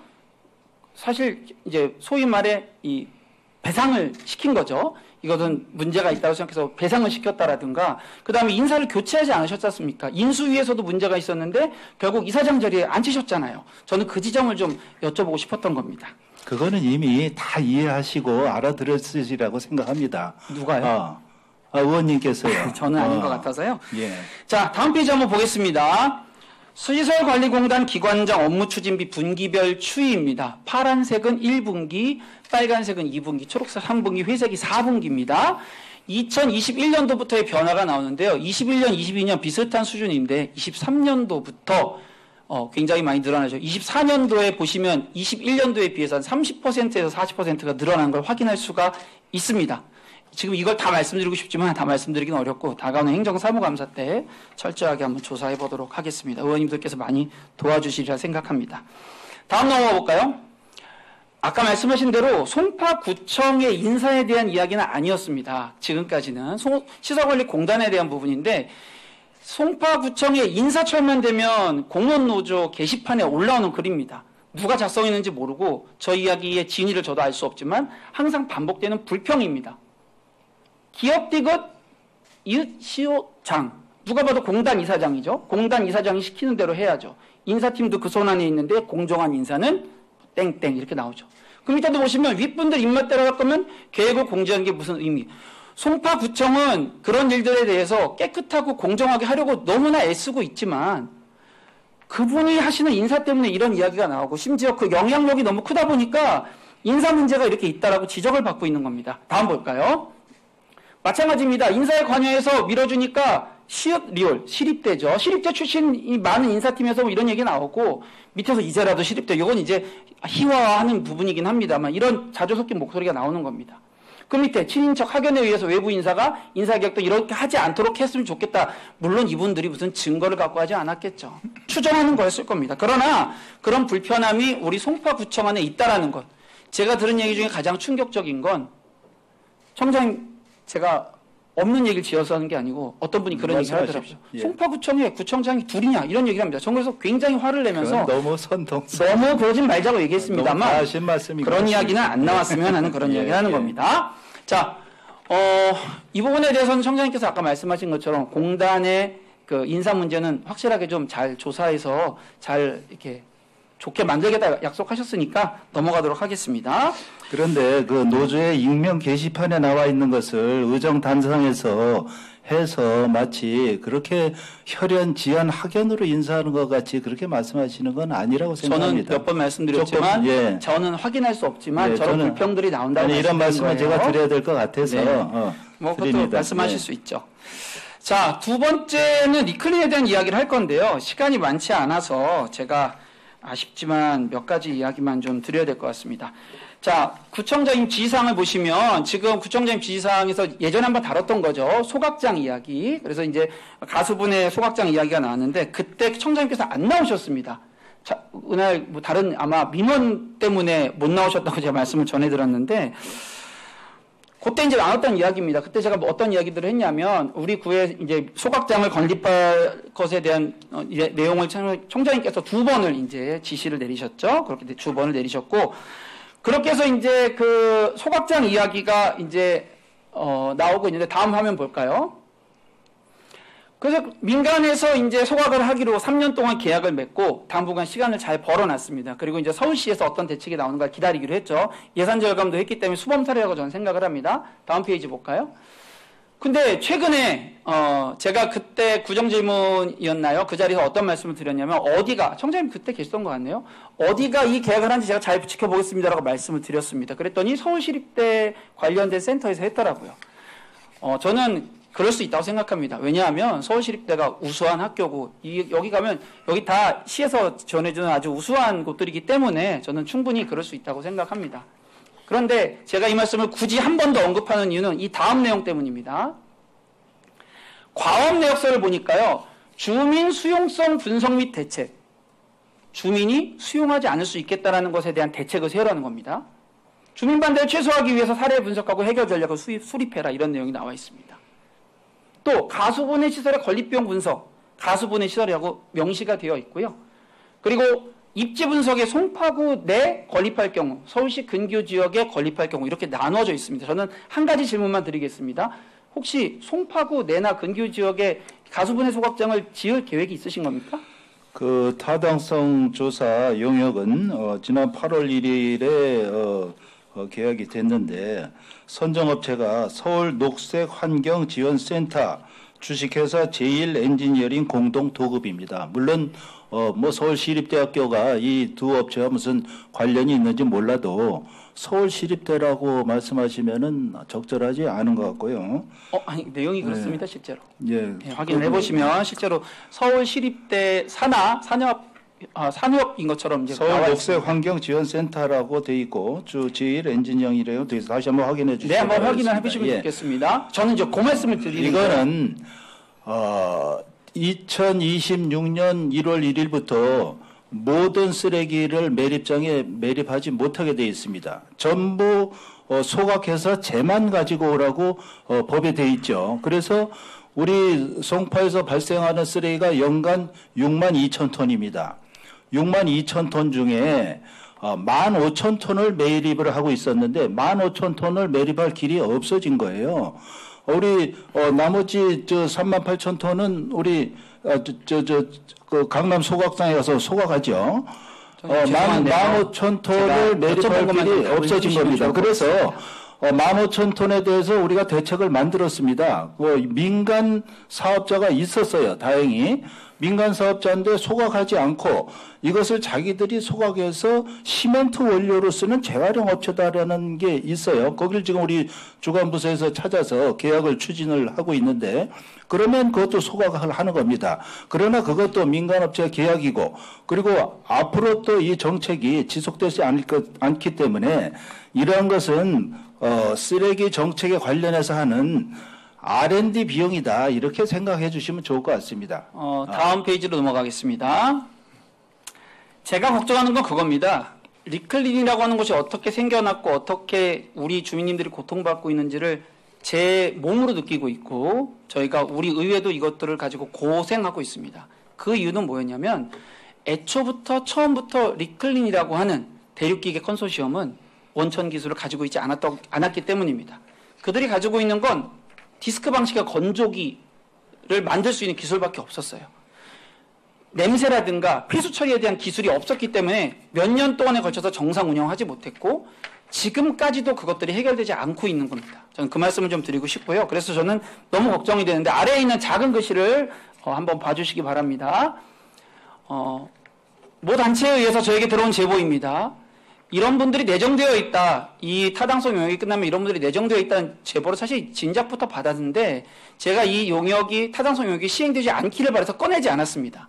사실 이제 소위 말해 이 배상을 시킨 거죠. 이것은 문제가 있다고 생각해서 배상을 시켰다라든가 그다음에 인사를 교체하지 않으셨지 않습니까? 인수위에서도 문제가 있었는데 결국 이사장 자리에 앉히셨잖아요. 저는 그 지점을 좀 여쭤보고 싶었던 겁니다. 그거는 이미 다 이해하시고 알아들었으리라고 생각합니다. 누가요? 의원님께서요. 저는 아닌 것 같아서요. 예. 자, 다음 페이지 한번 보겠습니다. 시설관리공단 기관장 업무추진비 분기별 추이입니다. 파란색은 1분기, 빨간색은 2분기, 초록색 3분기, 회색이 4분기입니다. 2021년도부터의 변화가 나오는데요. 21년, 22년 비슷한 수준인데 23년도부터 굉장히 많이 늘어나죠. 24년도에 보시면 21년도에 비해서 한 30%에서 40%가 늘어난 걸 확인할 수가 있습니다. 지금 이걸 다 말씀드리고 싶지만 다 말씀드리기는 어렵고 다가오는 행정사무감사 때 철저하게 한번 조사해 보도록 하겠습니다. 의원님들께서 많이 도와주시리라 생각합니다. 다음 넘어가 볼까요? 아까 말씀하신 대로 송파구청의 인사에 대한 이야기는 아니었습니다. 지금까지는 시설관리공단에 대한 부분인데 송파구청의 인사철만 되면 공무원노조 게시판에 올라오는 글입니다. 누가 작성했는지 모르고 저 이야기의 진위를 저도 알 수 없지만 항상 반복되는 불평입니다. 기업 디귿 이웃 시오 장 누가 봐도 공단 이사장이죠. 공단 이사장이 시키는 대로 해야죠. 인사팀도 그 손 안에 있는데 공정한 인사는 땡땡 이렇게 나오죠. 그 밑에도 보시면 윗분들 입맛대로 할 거면 계획을 공지하는 게 무슨 의미. 송파구청은 그런 일들에 대해서 깨끗하고 공정하게 하려고 너무나 애쓰고 있지만 그분이 하시는 인사 때문에 이런 이야기가 나오고 심지어 그 영향력이 너무 크다 보니까 인사 문제가 이렇게 있다라고 지적을 받고 있는 겁니다. 다음 볼까요? 마찬가지입니다. 인사에 관여해서 밀어주니까 시읍 리올, 시립대죠. 시립대 출신 이 많은 인사팀에서 뭐 이런 얘기 나오고 밑에서 이제라도 시립대. 이건 이제 희화화하는 부분이긴 합니다만 이런 자주 섞인 목소리가 나오는 겁니다. 그 밑에 친인척 학연에 의해서 외부 인사가 인사개혁도 이렇게 하지 않도록 했으면 좋겠다. 물론 이분들이 무슨 증거를 갖고 하지 않았겠죠. 추정하는 거였을 겁니다. 그러나 그런 불편함이 우리 송파구청 안에 있다라는 것. 제가 들은 얘기 중에 가장 충격적인 건 청장님 제가 없는 얘기를 지어서 하는 게 아니고 어떤 분이 그런 얘기를 하더라고요. 예. 송파구청에 구청장이 둘이냐 이런 얘기를 합니다. 전 그래서 굉장히 화를 내면서 너무 선동성. 너무 그러진 말자고 얘기했습니다만 너무 과하신 말씀인 것 그런 같습니다. 이야기는 안 나왔으면 하는 그런 예, 이야기를 하는 예. 겁니다. 자, 이 부분에 대해서는 청장님께서 아까 말씀하신 것처럼 공단의 그 인사 문제는 확실하게 좀 잘 조사해서 잘 이렇게 좋게 만들겠다 약속하셨으니까 넘어가도록 하겠습니다. 그런데 그 노조의 익명 게시판에 나와 있는 것을 의정 단상에서 해서 마치 그렇게 혈연 학연으로 인사하는 것 같이 그렇게 말씀하시는 건 아니라고 저는 생각합니다. 몇 번 말씀드렸지만 조금, 예. 저는 확인할 수 없지만 예, 저런 저는 불평들이 나온다고 아니, 이런 말씀은 거예요. 제가 드려야 될 것 같아서 네. 뭐 그것도 드립니다. 말씀하실 예. 수 있죠. 자, 두 번째는 리클린에 대한 이야기를 할 건데요. 시간이 많지 않아서 제가 아쉽지만 몇 가지 이야기만 좀 드려야 될 것 같습니다. 자, 구청장님 지시사항을 보시면 지금 구청장님 지시사항에서 예전에 한번 다뤘던 거죠. 소각장 이야기. 그래서 이제 가수분의 소각장 이야기가 나왔는데 그때 청장님께서 안 나오셨습니다. 자, 그날 뭐 다른 아마 민원 때문에 못 나오셨다고 제가 말씀을 전해드렸는데 그때 이제 나눴던 이야기입니다. 그때 제가 뭐 어떤 이야기들을 했냐면 우리 구에 이제 소각장을 건립할 것에 대한 내용을 청장님께서 두 번을 이제 지시를 내리셨죠. 그렇게 두 번을 내리셨고 그렇게 해서 이제 그 소각장 이야기가 이제 나오고 있는데 다음 화면 볼까요? 그래서 민간에서 이제 소각을 하기로 3년 동안 계약을 맺고 당분간 시간을 잘 벌어놨습니다. 그리고 이제 서울시에서 어떤 대책이 나오는가 기다리기로 했죠. 예산 절감도 했기 때문에 수범 사례라고 저는 생각을 합니다. 다음 페이지 볼까요? 근데 최근에 제가 그때 구정질문이었나요? 그 자리에서 어떤 말씀을 드렸냐면 어디가 청장님 그때 계셨던 것 같네요. 어디가 이 계약을 하는지 제가 잘 지켜보겠습니다라고 말씀을 드렸습니다. 그랬더니 서울시립대 관련된 센터에서 했더라고요. 저는 그럴 수 있다고 생각합니다. 왜냐하면 서울시립대가 우수한 학교고 여기 가면 여기 다 시에서 전해주는 아주 우수한 곳들이기 때문에 저는 충분히 그럴 수 있다고 생각합니다. 그런데 제가 이 말씀을 굳이 한 번 더 언급하는 이유는 이 다음 내용 때문입니다. 과업 내역서를 보니까요. 주민 수용성 분석 및 대책. 주민이 수용하지 않을 수 있겠다는 것에 대한 대책을 세우라는 겁니다. 주민 반대를 최소화하기 위해서 사례 분석하고 해결 전략을 수립해라 이런 내용이 나와 있습니다. 또 가수분해 시설의 건립비용 분석, 가수분해 시설이라고 명시가 되어 있고요. 그리고 입지 분석에 송파구 내 건립할 경우, 서울시 근교 지역에 건립할 경우 이렇게 나눠져 있습니다. 저는 한 가지 질문만 드리겠습니다. 혹시 송파구 내나 근교 지역에 가수분해 소각장을 지을 계획이 있으신 겁니까? 그 타당성 조사 용역은 지난 8월 1일에 계약이 됐는데 선정업체가 서울 녹색환경지원센터 주식회사 제1엔지니어링 공동 도급입니다. 물론 뭐 서울시립대학교가 이 두 업체와 무슨 관련이 있는지 몰라도 서울시립대라고 말씀하시면은 적절하지 않은 것 같고요. 아니 내용이 그렇습니다. 네. 실제로. 예. 네, 확인을 해보시면 실제로 서울시립대 산업인 것처럼 이제 서울 녹색환경지원센터라고 돼 있고 제1 엔지니어링이라고 돼 있어. 다시 한번 확인해 주시면. 네, 한번 확인을 해보시면 좋겠습니다. 저는 이제 그 말씀을 드리는 이거는 2026년 1월 1일부터 모든 쓰레기를 매립장에 매립하지 못하게 되어 있습니다. 전부 소각해서 재만 가지고 오라고 법에 되어 있죠. 그래서 우리 송파에서 발생하는 쓰레기가 연간 6만 2천 톤입니다. 6만 2천 톤 중에 15,000톤을 매립을 하고 있었는데 15,000톤을 매립할 길이 없어진 거예요. 우리 나머지 38,000톤은 우리 그 강남 소각장에 가서 소각하죠. 15,000톤을 매립할 길이 없어진 겁니다. 그래서 15,000톤에 대해서 우리가 대책을 만들었습니다. 민간 사업자가 있었어요. 다행히. 민간 사업자인데 소각하지 않고 이것을 자기들이 소각해서 시멘트 원료로 쓰는 재활용 업체다라는 게 있어요. 거기를 지금 우리 주관부서에서 찾아서 계약을 추진을 하고 있는데 그러면 그것도 소각을 하는 겁니다. 그러나 그것도 민간업체 계약이고 그리고 앞으로 또 이 정책이 지속되지 않기 때문에 이러한 것은 쓰레기 정책에 관련해서 하는 R&D 비용이다 이렇게 생각해 주시면 좋을 것 같습니다. 다음 페이지로 넘어가겠습니다. 제가 걱정하는 건 그겁니다. 리클린이라고 하는 것이 어떻게 생겨났고 어떻게 우리 주민님들이 고통받고 있는지를 제 몸으로 느끼고 있고 저희가 우리 의회도 이것들을 가지고 고생하고 있습니다. 그 이유는 뭐였냐면 처음부터 리클린이라고 하는 대륙기계 컨소시엄은 원천 기술을 가지고 있지 않았기 때문입니다. 그들이 가지고 있는 건 디스크 방식의 건조기를 만들 수 있는 기술밖에 없었어요. 냄새라든가 폐수 처리에 대한 기술이 없었기 때문에 몇 년 동안에 걸쳐서 정상 운영하지 못했고 지금까지도 그것들이 해결되지 않고 있는 겁니다. 저는 그 말씀을 좀 드리고 싶고요. 그래서 저는 너무 걱정이 되는데 아래에 있는 작은 글씨를 한번 봐주시기 바랍니다. 모 단체에 의해서 저에게 들어온 제보입니다. 이런 분들이 내정되어 있다. 이 타당성 용역이 끝나면 이런 분들이 내정되어 있다는 제보를 사실 진작부터 받았는데 제가 이 용역이 타당성 용역이 시행되지 않기를 바라서 꺼내지 않았습니다.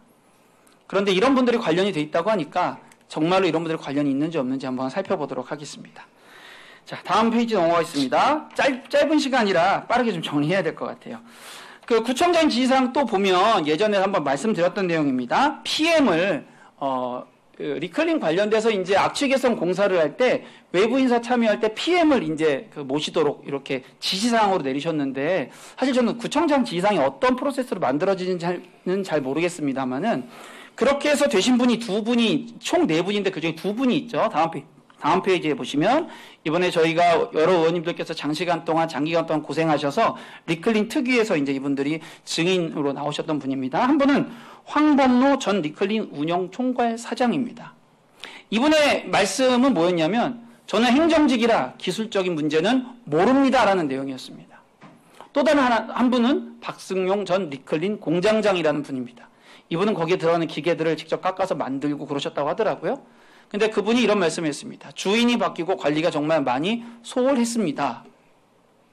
그런데 이런 분들이 관련이 돼 있다고 하니까 정말로 이런 분들이 관련이 있는지 없는지 한번 살펴보도록 하겠습니다. 자, 다음 페이지 넘어가겠습니다. 짧은 시간이라 빠르게 좀 정리해야 될 것 같아요. 그 구청장 지시사항 또 보면 예전에 한번 말씀드렸던 내용입니다. PM을 리클링 관련돼서 이제 악취 개선 공사를 할 때 외부 인사 참여할 때 PM을 이제 모시도록 이렇게 지시사항으로 내리셨는데 사실 저는 구청장 지시사항이 어떤 프로세스로 만들어지는지는 잘 모르겠습니다만은 그렇게 해서 되신 분이 총 4분인데 그중에 2분이 있죠. 다음 페이지에 보시면 이번에 저희가 여러 의원님들께서 장기간 동안 고생하셔서 리클린 특위에서 이제 이분들이 증인으로 나오셨던 분입니다. 한 분은 황범로 전 리클린 운영 총괄 사장입니다. 이분의 말씀은 뭐였냐면 저는 행정직이라 기술적인 문제는 모릅니다라는 내용이었습니다. 또 다른 한 분은 박승용 전 리클린 공장장이라는 분입니다. 이분은 거기에 들어가는 기계들을 직접 깎아서 만들고 그러셨다고 하더라고요. 근데 그분이 이런 말씀을 했습니다. 주인이 바뀌고 관리가 정말 많이 소홀했습니다.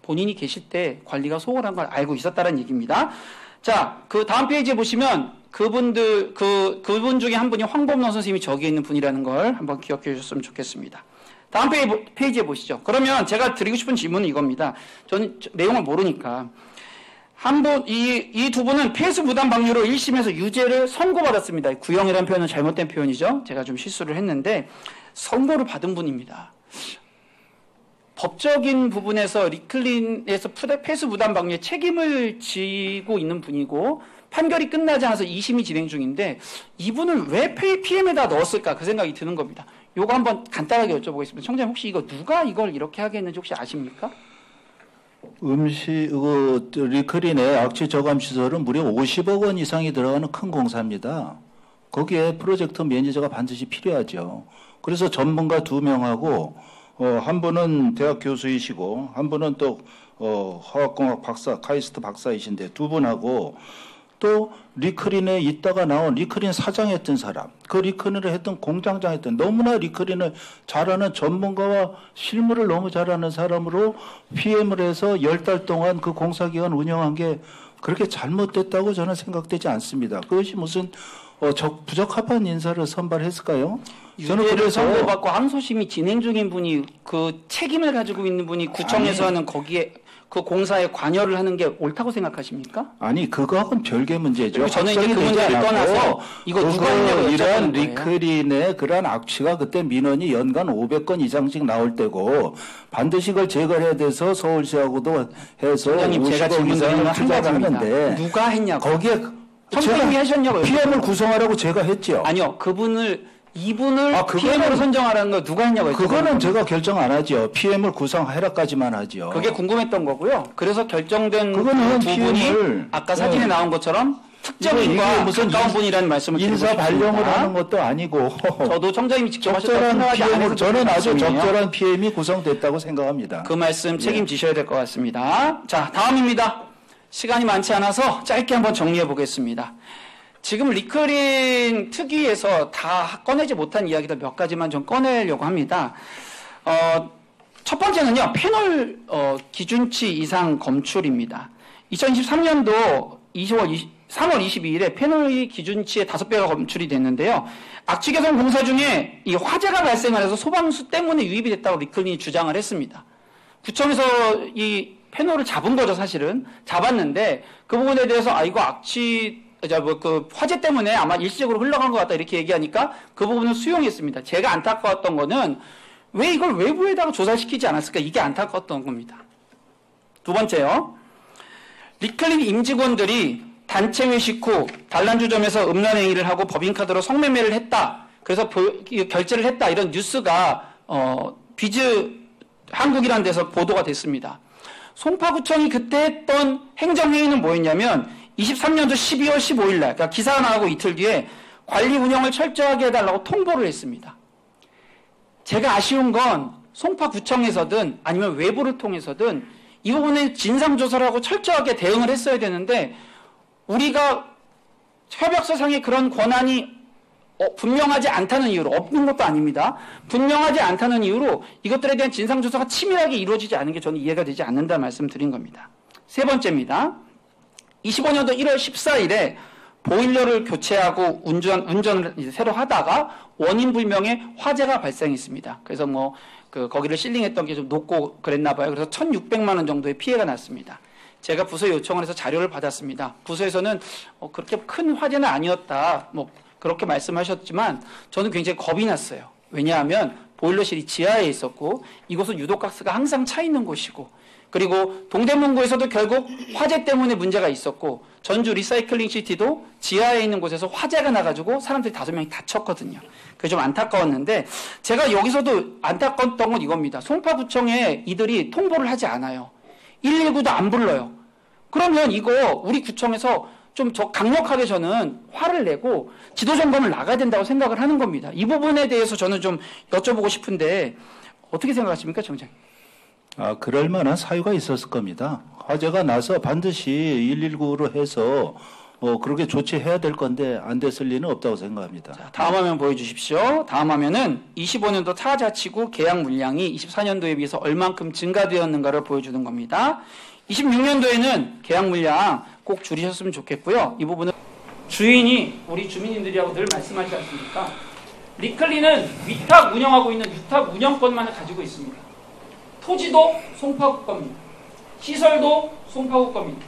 본인이 계실 때 관리가 소홀한 걸 알고 있었다는 얘기입니다. 자, 그 다음 페이지에 보시면 그분 중에 한 분이 황범론 선생님이 저기에 있는 분이라는 걸 한번 기억해 주셨으면 좋겠습니다. 다음 페이지에 보시죠. 그러면 제가 드리고 싶은 질문은 이겁니다. 저는 내용을 모르니까. 이 두 분은 폐수 부담 방류로 1심에서 유죄를 선고받았습니다. 구형이라는 표현은 잘못된 표현이죠. 제가 좀 실수를 했는데 선고를 받은 분입니다. 법적인 부분에서 리클린에서 폐수 부담 방류에 책임을 지고 있는 분이고 판결이 끝나지 않아서 2심이 진행 중인데 이분을 왜 PM에다 넣었을까 그 생각이 드는 겁니다. 요거 한번 간단하게 여쭤보겠습니다. 청장님 혹시 누가 이걸 이렇게 하게 했는지 혹시 아십니까? 리클린의 악취 저감 시설은 무려 50억 원 이상이 들어가는 큰 공사입니다. 거기에 프로젝트 매니저가 반드시 필요하죠. 그래서 전문가 2명하고 한 분은 대학 교수이시고 한 분은 또 화학공학 박사, 카이스트 박사이신데 두 분하고 또 리클린에 있다가 나온 리클린 사장했던 사람, 그 리클린을 했던 공장장 했던 너무나 리클린을 잘하는 전문가와 실무를 너무 잘하는 사람으로 PM을 해서 10달 동안 그 공사기관 운영한 게 그렇게 잘못됐다고 저는 생각되지 않습니다. 그것이 무슨 부적합한 인사를 선발했을까요? 저는 그래서 선고받고 항소심이 진행 중인 분이 그 책임을 가지고 있는 분이 구청에서는 거기에 그 공사에 관여를 하는 게 옳다고 생각하십니까? 아니 그거하고는 별개 문제죠. 그리고 저는 이제 그 문제를 떠나서 이거 누가 했냐고 이러한 여쭤보는 거예요. 리클린의 그러한 악취가 그때 민원이 연간 500건 이상씩 나올 때고 반드시 그걸 제거해야 돼서 서울시하고도 해서 원장님 제가 질문 드리는 건 한 가지입니다. 하는데 누가 했냐고. 거기에 선생님이 하셨냐고요. PM을 구성하라고 제가 했죠. 아니요. 이분을 PM으로 선정하라는 거 누가 했냐고요. 그거는 제가 결정 안 하죠. PM을 구성하라까지만 하죠. 그게 궁금했던 거고요. 그래서 결정된 그거는 두 분이 아까 사진에 나온 것처럼 특정인과 무슨 가까운 분이라는 말씀을 드리고 인사 싶습니다. 발령을 하는 것도 아니고 저도 청장님이 직접 하셨다고 적절한 생각하지 않아서 저는 아주 말씀이에요. 적절한 PM이 구성됐다고 생각합니다. 그 말씀 책임지셔야 될 것 같습니다. 자, 다음입니다. 시간이 많지 않아서 짧게 한번 정리해 보겠습니다. 지금 리클린 특위에서 다 꺼내지 못한 이야기들 몇 가지만 좀 꺼내려고 합니다. 첫 번째는요, 패널 기준치 이상 검출입니다. 2023년도 3월 22일에 패널 기준치의 5배가 검출이 됐는데요. 악취 개선 공사 중에 이 화재가 발생을 해서 소방수 때문에 유입이 됐다고 리클린이 주장을 했습니다. 구청에서 이 패널을 잡은 거죠, 사실은. 잡았는데 그 부분에 대해서 이거 그 화재 때문에 아마 일시적으로 흘러간 것 같다 이렇게 얘기하니까 그 부분을 수용했습니다. 제가 안타까웠던 거는 왜 이걸 외부에다가 조사시키지 않았을까? 이게 안타까웠던 겁니다. 두 번째요. 리클린 임직원들이 단체 회식 후 단란주점에서 음란행위를 하고 법인카드로 성매매를 했다. 그래서 결제를 했다. 이런 뉴스가 비즈 한국이라는 데서 보도가 됐습니다. 송파구청이 그때 했던 행정회의는 뭐였냐면 23년도 12월 15일 날, 그러니까 기사가 나가고 이틀 뒤에 관리 운영을 철저하게 해달라고 통보를 했습니다. 제가 아쉬운 건 송파구청에서든 아니면 외부를 통해서든 이 부분에 진상조사를 하고 철저하게 대응을 했어야 되는데 우리가 협약서상의 그런 권한이 분명하지 않다는 이유로, 없는 것도 아닙니다. 분명하지 않다는 이유로 이것들에 대한 진상조사가 치밀하게 이루어지지 않은 게 저는 이해가 되지 않는다 말씀드린 겁니다. 세 번째입니다. 25년도 1월 14일에 보일러를 교체하고 운전을 이제 새로 하다가 원인 불명의 화재가 발생했습니다. 그래서 거기를 실링했던 게 좀 높고 그랬나 봐요. 그래서 1,600만 원 정도의 피해가 났습니다. 제가 부서에 요청을 해서 자료를 받았습니다. 부서에서는 그렇게 큰 화재는 아니었다. 그렇게 말씀하셨지만 저는 굉장히 겁이 났어요. 왜냐하면 보일러실이 지하에 있었고 이곳은 유독가스가 항상 차 있는 곳이고 그리고 동대문구에서도 결국 화재 때문에 문제가 있었고 전주 리사이클링 시티도 지하에 있는 곳에서 화재가 나가지고 사람들이 5명이 다쳤거든요. 그게 좀 안타까웠는데 제가 여기서도 안타까웠던 건 이겁니다. 송파구청에 이들이 통보를 하지 않아요. 119도 안 불러요. 그러면 이거 우리 구청에서 좀 강력하게 저는 화를 내고 지도점검을 나가야 된다고 생각을 하는 겁니다. 이 부분에 대해서 저는 좀 여쭤보고 싶은데 어떻게 생각하십니까, 청장님? 그럴 만한 사유가 있었을 겁니다. 화재가 나서 반드시 119로 해서 그렇게 조치해야 될 건데 안 됐을 리는 없다고 생각합니다. 자, 다음 화면 보여주십시오. 다음 화면은 25년도 타자치구 계약 물량이 24년도에 비해서 얼만큼 증가되었는가를 보여주는 겁니다. 26년도에는 계약 물량 꼭 줄이셨으면 좋겠고요. 이 부분은 주인이 우리 주민님들이라고 늘 말씀하시지 않습니까? 리클리는 위탁 운영하고 있는 위탁 운영권만을 가지고 있습니다. 토지도 송파구 겁니다. 시설도 송파구 겁니다.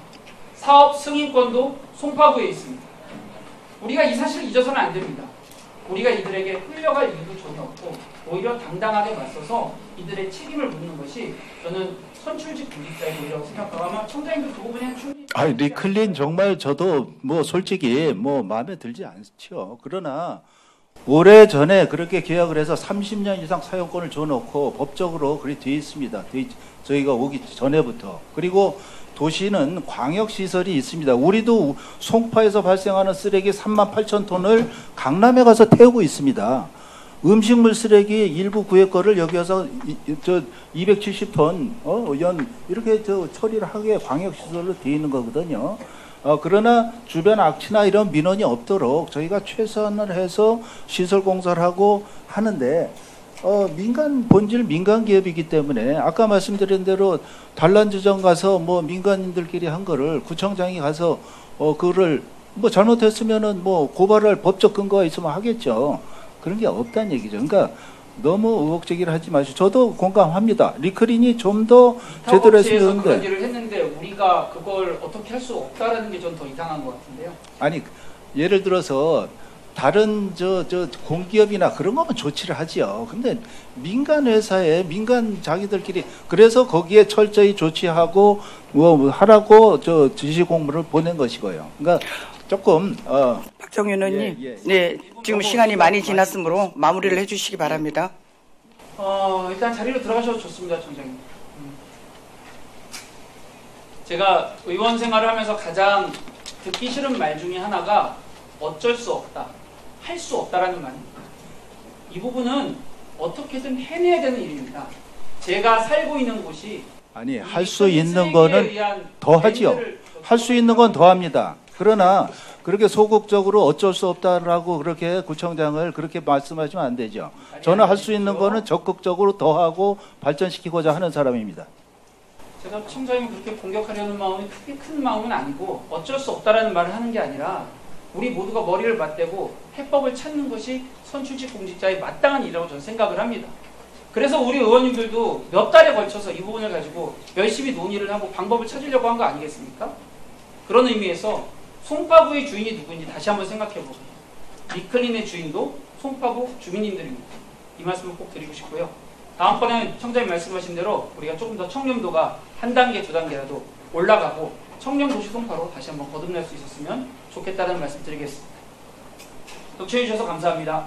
사업 승인권도 송파구에 있습니다. 우리가 이 사실을 잊어서는 안 됩니다. 우리가 이들에게 흘려갈 이유도 전혀 없고 오히려 당당하게 맞서서 이들의 책임을 묻는 것이 저는 선출직 공직자의 도리라고 생각하고 아마 청장님도 그 부분에 충분히 리클린 정말 저도 솔직히 마음에 들지 않죠. 그러나 오래전에 그렇게 계약을 해서 30년 이상 사용권을 줘놓고 법적으로 그렇게 돼 있습니다. 저희가 오기 전에부터. 그리고 도시는 광역시설이 있습니다. 우리도 송파에서 발생하는 쓰레기 38,000톤을 강남에 가서 태우고 있습니다. 음식물 쓰레기 일부 구의 거를 여기 와서 270톤 연 이렇게 처리를 하게 광역시설로 되어 있는 거거든요. 그러나 주변 악취나 이런 민원이 없도록 저희가 최선을 해서 시설 공사를 하고 하는데 본질 민간 기업이기 때문에 아까 말씀드린 대로 단란주점 가서 민간인들끼리 한 거를 구청장이 가서 그거를 잘못했으면은 고발할 법적 근거가 있으면 하겠죠. 그런 게 없다는 얘기죠. 그러니까 너무 의혹제기를 하지 마시고 저도 공감합니다. 리클린이 좀 더 제대로 했으면 그런 일을 했는데 우리가 그걸 어떻게 할 수 없다라는 게 좀 더 이상한 것 같은데요. 아니 예를 들어서 다른 공기업이나 그런 거면 조치를 하지요. 근데 민간 회사에 민간 자기들끼리 그래서 거기에 철저히 조치하고 하라고 지시 공문을 보낸 것이고요. 그러니까 조금 박정윤 의원님, 네, 지금 시간이 많이 지났으므로 마무리를 해주시기 바랍니다. 일단 자리로 들어가셔도 좋습니다, 청장님. 제가 의원 생활을 하면서 가장 듣기 싫은 말 중에 하나가 어쩔 수 없다, 할 수 없다라는 말입니다. 이 부분은 어떻게든 해내야 되는 일입니다. 제가 살고 있는 곳이 할 수 있는 거는 더 하지요. 할 수 있는 건 더 합니다. 그러나 그렇게 소극적으로 어쩔 수 없다라고 그렇게 구청장을 그렇게 말씀하시면 안 되죠. 저는 할 수 있는 거는 적극적으로 더 하고 발전시키고자 하는 사람입니다. 제가 청장님 그렇게 공격하려는 마음이 크게 큰 마음은 아니고 어쩔 수 없다라는 말을 하는 게 아니라 우리 모두가 머리를 맞대고 해법을 찾는 것이 선출직 공직자의 마땅한 일이라고 저는 생각을 합니다. 그래서 우리 의원님들도 몇 달에 걸쳐서 이 부분을 가지고 열심히 논의를 하고 방법을 찾으려고 한 거 아니겠습니까? 그런 의미에서 송파구의 주인이 누구인지 다시 한번 생각해보고 리클린의 주인도 송파구 주민님들입니다. 이 말씀을 꼭 드리고 싶고요. 다음번에는 청장님 말씀하신 대로 우리가 조금 더 청렴도가 한 단계, 두 단계라도 올라가고 청렴도시 송파로 다시 한번 거듭날 수 있었으면 좋겠다는 말씀 드리겠습니다. 독청해 주셔서 감사합니다.